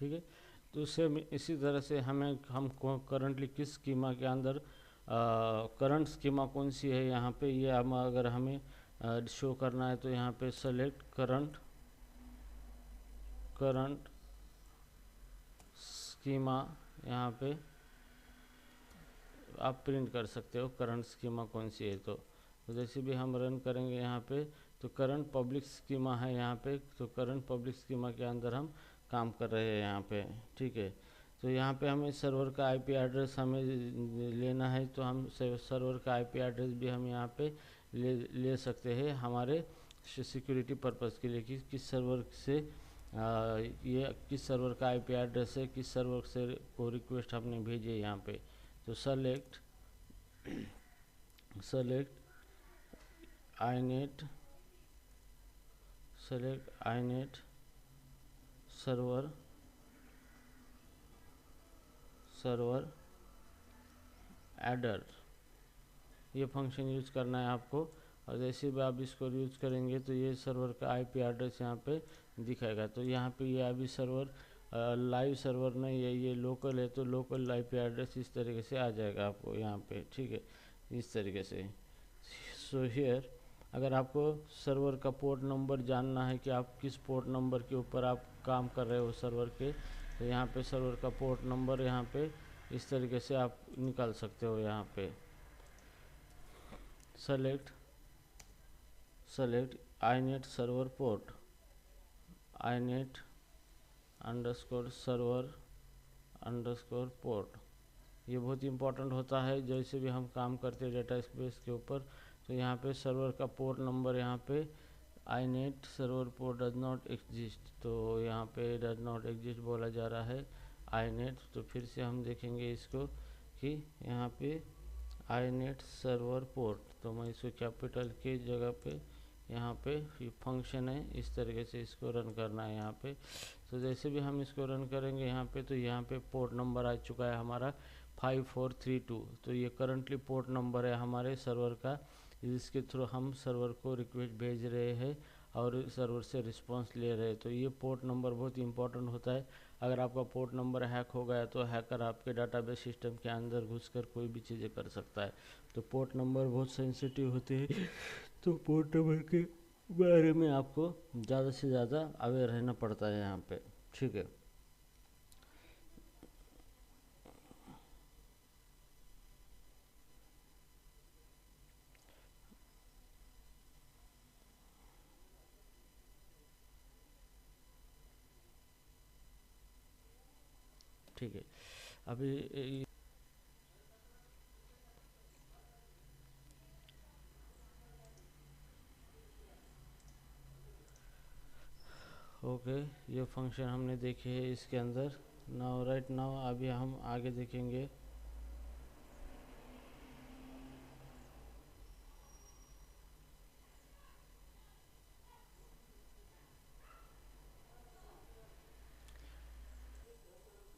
ठीक है। तो सेम इसी तरह से हम करंटली किस स्कीमा के अंदर करंट स्कीमा कौन सी है यहाँ पे, ये हम अगर हमें शो करना है तो यहाँ पे सेलेक्ट करंट स्कीमा, यहाँ पे आप प्रिंट कर सकते हो करंट स्कीमा कौन सी है। तो जैसे भी हम रन करेंगे यहाँ पे तो करंट पब्लिक स्कीमा है यहाँ पे, तो करंट पब्लिक स्कीमा के अंदर हम काम कर रहे हैं यहाँ पे, ठीक है। तो यहाँ पे हमें सर्वर का आईपी एड्रेस हमें लेना है, तो हम सर्वर का आईपी एड्रेस भी हम यहाँ पे ले सकते हैं हमारे सिक्योरिटी पर्पस के लिए कि किस सर्वर से ये किस सर्वर का आईपी एड्रेस है, किस सर्वर से को रिक्वेस्ट हमने भेजी है यहाँ पे। तो सेलेक्ट inet सर्वर एडर, ये फंक्शन यूज करना है आपको। और जैसे भी आप इसको यूज करेंगे तो ये सर्वर का आईपी एड्रेस यहाँ पे दिखाएगा। तो यहाँ पे ये अभी सर्वर लाइव सर्वर नहीं है, ये लोकल है, तो लोकल आईपी एड्रेस इस तरीके से आ जाएगा आपको यहाँ पे, ठीक है, इस तरीके से। सो हियर अगर आपको सर्वर का पोर्ट नंबर जानना है कि आप किस पोर्ट नंबर के ऊपर आप काम कर रहे हो सर्वर के, तो यहाँ पे सर्वर का पोर्ट नंबर यहाँ पे इस तरीके से आप निकाल सकते हो। यहाँ पे select inet server port, inet _server port, ये बहुत इंपॉर्टेंट होता है जैसे भी हम काम करते हैं डेटा स्पेस के ऊपर। तो यहाँ पे सर्वर का पोर्ट नंबर यहाँ पे inet server port does not exist, तो यहाँ पे डज नॉट एग्जिस्ट बोला जा रहा है inet। तो फिर से हम देखेंगे इसको कि यहाँ पे inet सर्वर पोर्ट, तो मैं इसको कैपिटल के जगह पे यहाँ पे फंक्शन है, इस तरीके से इसको रन करना है यहाँ पे। तो जैसे भी हम इसको रन करेंगे यहाँ पे तो यहाँ पे पोर्ट नंबर आ चुका है हमारा 5432, तो ये करंटली पोर्ट नंबर है हमारे सर्वर का, जिसके थ्रू हम सर्वर को रिक्वेस्ट भेज रहे हैं और सर्वर से रिस्पांस ले रहे हैं। तो ये पोर्ट नंबर बहुत इंपॉर्टेंट होता है। अगर आपका पोर्ट नंबर हैक हो गया तो हैकर आपके डाटाबेस सिस्टम के अंदर घुसकर कोई भी चीज़ें कर सकता है। तो पोर्ट नंबर बहुत सेंसिटिव होते हैं, तो पोर्ट नंबर के बारे में आपको ज़्यादा से ज़्यादा अवेयर रहना पड़ता है यहाँ पे, ठीक है। ठीक है, अभी ओके, ये फंक्शन हमने देखे हैं इसके अंदर। नाउ राइट नाउ अभी हम आगे देखेंगे।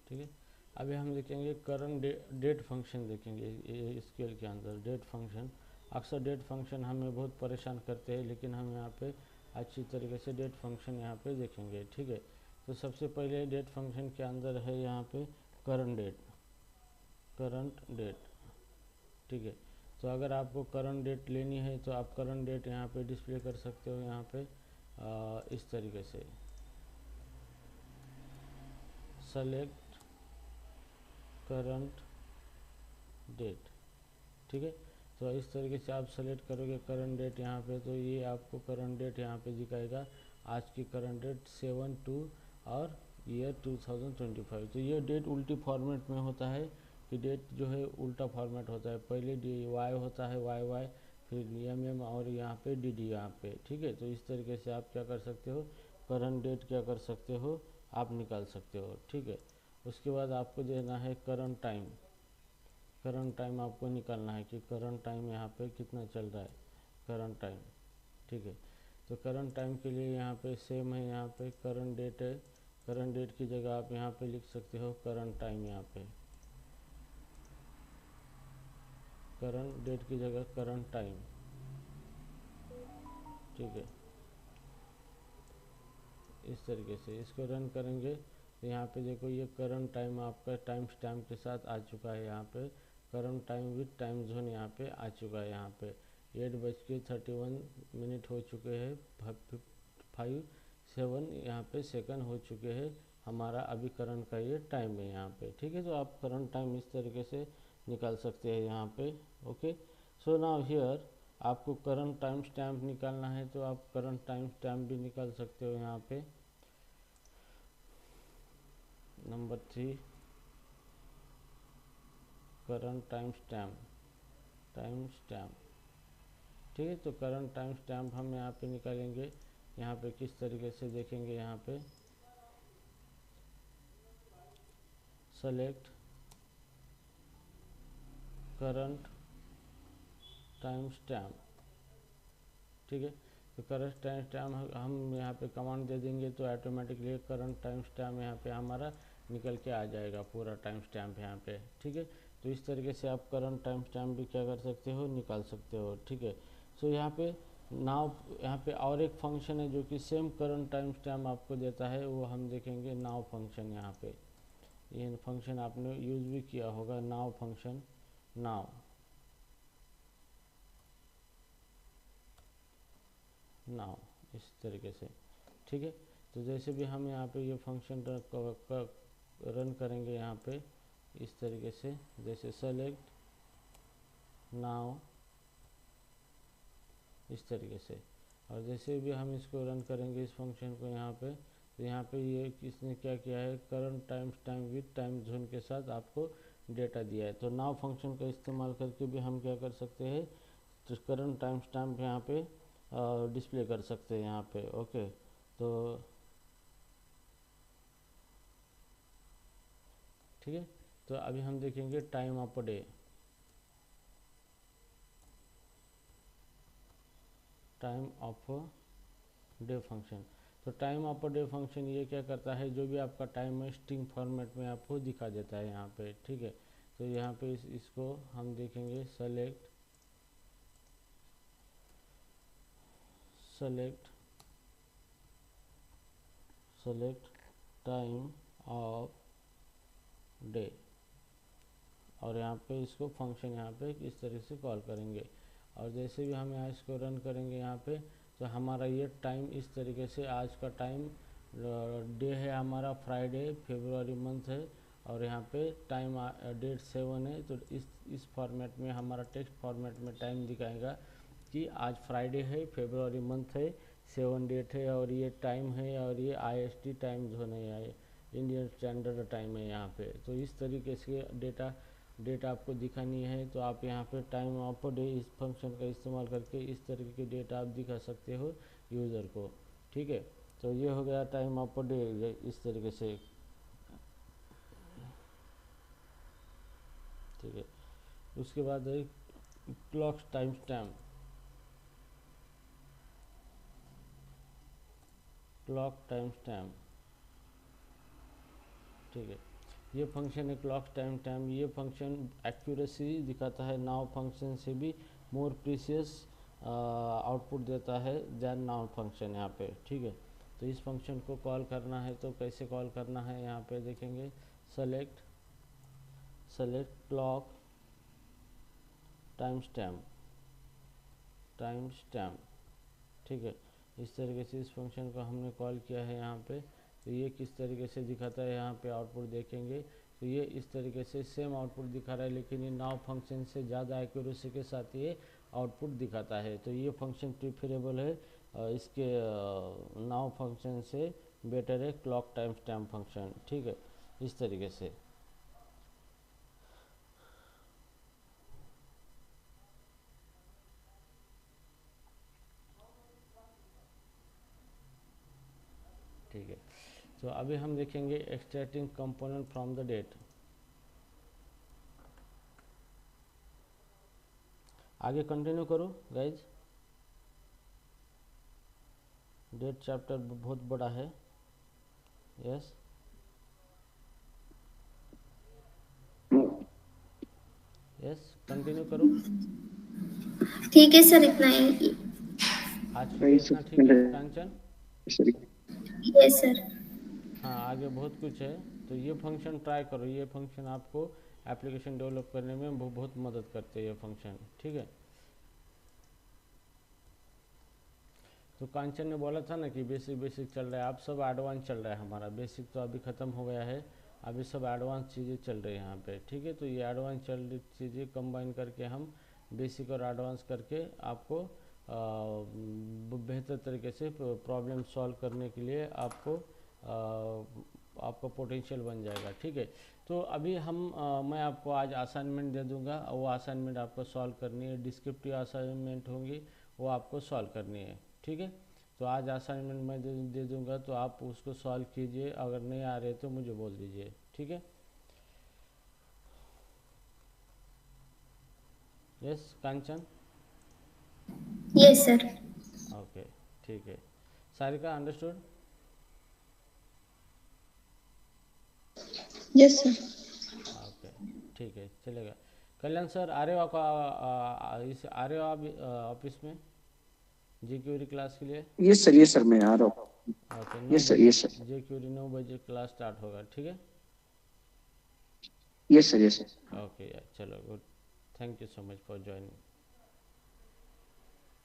ठीक है, अभी हम देखेंगे करंट डेट फंक्शन देखेंगे एसक्यूएल के अंदर। डेट फंक्शन, अक्सर डेट फंक्शन हमें बहुत परेशान करते हैं, लेकिन हम यहाँ पे अच्छी तरीके से डेट फंक्शन यहाँ पे देखेंगे, ठीक है। तो सबसे पहले डेट फंक्शन के अंदर है यहाँ पे करंट डेट, ठीक है। तो अगर आपको करंट डेट लेनी है तो आप करंट डेट यहाँ पे डिस्प्ले कर सकते हो यहाँ पे इस तरीके से। सेलेक्ट करंट डेट, ठीक है। तो इस तरीके से आप सेलेक्ट करोगे करंट डेट यहाँ पे, तो ये आपको करंट डेट यहाँ पे दिखाएगा। आज की करंट डेट 7/2 और ईयर 2025। तो ये डेट उल्टी फॉर्मेट में होता है कि डेट जो है उल्टा फॉर्मेट होता है, पहले वाई होता है YY, फिर MM और यहाँ पे DD यहाँ पे, ठीक है। तो इस तरीके से आप क्या कर सकते हो, करंट डेट क्या कर सकते हो, आप निकाल सकते हो, ठीक है। उसके बाद आपको देना है करंट टाइम आपको निकालना है कि करंट टाइम यहाँ पे कितना चल रहा है, करंट टाइम, ठीक है। तो करंट टाइम के लिए यहाँ पे सेम है, यहाँ पे करंट डेट है, करंट डेट की जगह आप यहाँ पे लिख सकते हो करंट टाइम, यहाँ पे करंट डेट की जगह करंट टाइम, ठीक है। इस तरीके से इसको रन करेंगे तो यहाँ पे देखो ये करंट टाइम आपका टाइम स्टैम्प के साथ आ चुका है। यहाँ पे current time with time zone यहाँ पे आ चुका है। यहाँ पे 8:31 हो चुके हैं, 5:07 यहाँ पे सेकंड हो चुके हैं। हमारा अभी करंट का ये टाइम है यहाँ पे। ठीक है, तो आप करंट टाइम इस तरीके से निकाल सकते हैं यहाँ पे। ओके, सो नाउ हियर आपको करंट टाइम स्टैम्प निकालना है तो आप करंट टाइम स्टैम्प भी निकाल सकते हो। यहाँ पे नंबर 3 करंट टाइम स्टैम्प, ठीक है। तो करंट टाइम स्टैम्प हम यहाँ पे निकालेंगे। यहाँ पे किस तरीके से देखेंगे, यहाँ पे सेलेक्ट करंट टाइम स्टैम्प, ठीक है। तो करंट टाइम स्टैम्प हम यहाँ पे कमांड दे देंगे तो ऑटोमेटिकली करंट टाइम स्टैम्प यहाँ पे हमारा निकल के आ जाएगा, पूरा टाइम स्टैम्प यहाँ पे। ठीक है, तो इस तरीके से आप करंट टाइम स्टैम्प भी क्या कर सकते हो, निकाल सकते हो। ठीक है, सो यहाँ पे नाउ यहाँ पे और एक फंक्शन है जो कि सेम करंट टाइम स्टैम्प आपको देता है, वो हम देखेंगे नाउ फंक्शन। यहाँ पे ये फंक्शन आपने यूज़ भी किया होगा, नाउ फंक्शन। नाउ इस तरीके से, ठीक है। तो जैसे भी हम यहाँ पे ये फंक्शन रन करेंगे यहाँ पे इस तरीके से, जैसे सेलेक्ट नाउ इस तरीके से, और जैसे भी हम इसको रन करेंगे इस फंक्शन को यहाँ पे, तो यहाँ पे ये किसने क्या किया है, current time stamp with time zone के साथ आपको डेटा दिया है। तो नाउ फंक्शन का इस्तेमाल करके भी हम क्या कर सकते हैं, तो करंट टाइम स्टैम्प यहाँ पे डिस्प्ले कर सकते हैं यहाँ पे। ओके, तो ठीक है, तो अभी हम देखेंगे time of day. Time of day function, तो टाइम ऑफ डे फंक्शन ये क्या करता है, जो भी आपका टाइम है स्ट्रिंग फॉर्मेट में आपको दिखा देता है यहाँ पे। ठीक है, तो यहाँ पे इसको हम देखेंगे सेलेक्ट टाइम ऑफ डे, और यहाँ पे इसको फंक्शन यहाँ पे इस तरह से कॉल करेंगे, और जैसे भी हम यहाँ इसको रन करेंगे यहाँ पे, तो हमारा ये टाइम इस तरीके से, आज का टाइम डे है हमारा फ्राइडे, फरवरी मंथ है, और यहाँ पे टाइम डेट 7 है। तो इस फॉर्मेट में हमारा टेक्स्ट फॉर्मेट में टाइम दिखाएगा कि आज फ्राइडे है, फरवरी मंथ है, 7 डेट है, और ये टाइम है, और ये IST टाइम जोन है, इंडियन स्टैंडर्ड टाइम है यहाँ पे। तो इस तरीके से डेट आपको दिखानी है, तो आप यहाँ पे टाइम ऑफ डे इस फंक्शन का इस्तेमाल करके इस तरीके की डेटा आप दिखा सकते हो यूज़र को। ठीक है, तो ये हो गया टाइम ऑफ डे इस तरीके से। ठीक है, उसके बाद है क्लॉक टाइम स्टैम्प। ठीक है, ये फंक्शन है क्लॉक टाइम स्टैम्प। ये फंक्शन एक्यूरेसी दिखाता है, नाउ फंक्शन से भी मोर प्रीसियस आउटपुट देता है दैन नाउ फंक्शन यहाँ पे। ठीक है, तो इस फंक्शन को कॉल करना है तो कैसे कॉल करना है, यहाँ पे देखेंगे सेलेक्ट क्लॉक टाइम स्टैम्प। ठीक है, इस तरीके से इस फंक्शन को हमने कॉल किया है यहाँ पे। तो ये किस तरीके से दिखाता है, यहाँ पे आउटपुट देखेंगे तो ये इस तरीके से सेम आउटपुट दिखा रहा है, लेकिन ये नाउ फंक्शन से ज़्यादा एक्यूरेसी के साथ ये आउटपुट दिखाता है। तो ये फंक्शन प्रीफरेबल है, इसके नाउ फंक्शन से बेटर है क्लॉक टाइम स्टैम्प फंक्शन। ठीक है, इस तरीके से। ठीक है, तो अभी हम देखेंगे extracting component from the date. आगे कंटिन्यू करो गाइज, डेट चैप्टर बहुत बड़ा है। यस, कंटिन्यू करो। ठीक है सर, इतना ही। आज के लिए इतना ठीक है कांचन? Yes sir. हाँ आगे बहुत कुछ है, तो ये फंक्शन ट्राई करो, ये फंक्शन आपको एप्लीकेशन डेवलप करने में बहुत मदद करते हैं ये फंक्शन, ठीक है। तो कांचन ने बोला था ना कि बेसिक बेसिक चल रहा है, अब सब एडवांस चल रहा है हमारा, बेसिक तो अभी ख़त्म हो गया है, अभी सब एडवांस चीज़ें चल रही हैं यहाँ पे, ठीक है। तो ये एडवांस चल रही चीज़ें कंबाइन करके हम बेसिक और एडवांस करके आपको बेहतर तरीके से प्रॉब्लम सॉल्व करने के लिए आपको आपका पोटेंशियल बन जाएगा, ठीक है। तो अभी मैं आपको आज असाइनमेंट दे दूंगा, वो असाइनमेंट आपको सॉल्व करनी है, डिस्क्रिप्टिव असाइनमेंट होंगी वो आपको सॉल्व करनी है, ठीक है। तो आज असाइनमेंट मैं दे दूंगा, तो आप उसको सॉल्व कीजिए, अगर नहीं आ रहे तो मुझे बोल दीजिए, ठीक है। यस कांचन। Yes, sir. ओके ठीक है। Sarika understood. Yes, sir. Okay ठीक है चलेगा। कल्याण सर आ रहे हो आप आ रहे हो आप ऑफिस में जी क्यूरी क्लास के लिए? Yes, sir. मैं आ रहा हूँ. Okay 9 Yes, sir. बजे Yes, sir. जी क्यूरी 9 बजे क्लास स्टार्ट होगा, ठीक है। Yes, sir. Yes, sir. Okay यार चलो good, thank you so much for joining.